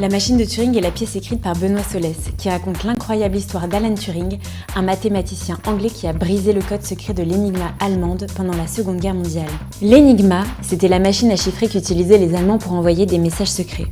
La machine de Turing est la pièce écrite par Benoît Solès, qui raconte l'incroyable histoire d'Alan Turing, un mathématicien anglais qui a brisé le code secret de l'Enigma allemande pendant la Seconde Guerre mondiale. L'Enigma, c'était la machine à chiffrer qu'utilisaient les Allemands pour envoyer des messages secrets.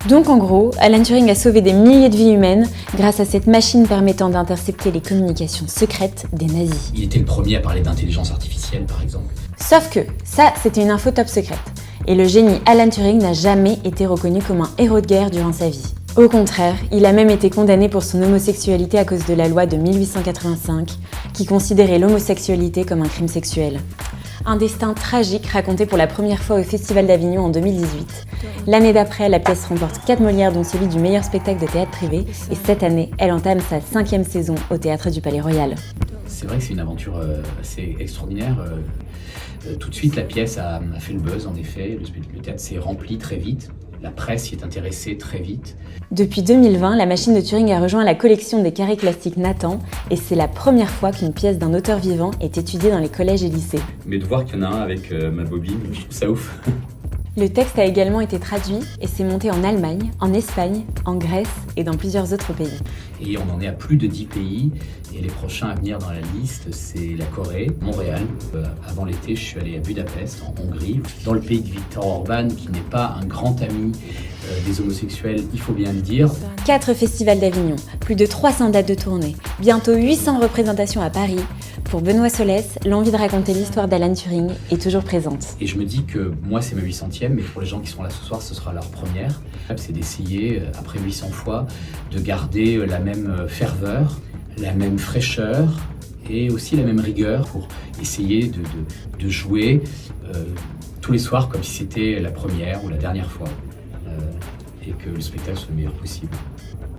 Donc en gros, Alan Turing a sauvé des milliers de vies humaines grâce à cette machine permettant d'intercepter les communications secrètes des nazis. Il était le premier à parler d'intelligence artificielle, par exemple. Sauf que ça, c'était une info top secrète. Et le génie Alan Turing n'a jamais été reconnu comme un héros de guerre durant sa vie. Au contraire, il a même été condamné pour son homosexualité à cause de la loi de 1885, qui considérait l'homosexualité comme un crime sexuel. Un destin tragique raconté pour la première fois au Festival d'Avignon en 2018. L'année d'après, la pièce remporte 4 Molières, dont celui du meilleur spectacle de théâtre privé, et cette année, elle entame sa 5e saison au Théâtre du Palais Royal. C'est vrai que c'est une aventure assez extraordinaire. Tout de suite, la pièce a fait le buzz, en effet. Le théâtre s'est rempli très vite. La presse y est intéressée très vite. Depuis 2020, la machine de Turing a rejoint la collection des carrés classiques Nathan, et c'est la première fois qu'une pièce d'un auteur vivant est étudiée dans les collèges et lycées. Mais de voir qu'il y en a un avec ma bobine, je trouve ça ouf. Le texte a également été traduit et s'est monté en Allemagne, en Espagne, en Grèce et dans plusieurs autres pays. Et on en est à plus de 10 pays. Et les prochains à venir dans la liste, c'est la Corée, Montréal. Avant l'été, je suis allé à Budapest, en Hongrie, dans le pays de Viktor Orban, qui n'est pas un grand ami des homosexuels, il faut bien le dire. 4 festivals d'Avignon, plus de 300 dates de tournée, bientôt 800 représentations à Paris. Pour Benoît Solès, l'envie de raconter l'histoire d'Alan Turing est toujours présente. Et je me dis que moi, c'est ma 800e, mais pour les gens qui sont là ce soir, ce sera leur première. C'est d'essayer, après 800 fois, de garder la même ferveur, la même fraîcheur et aussi la même rigueur pour essayer de jouer tous les soirs comme si c'était la première ou la dernière fois et que le spectacle soit le meilleur possible.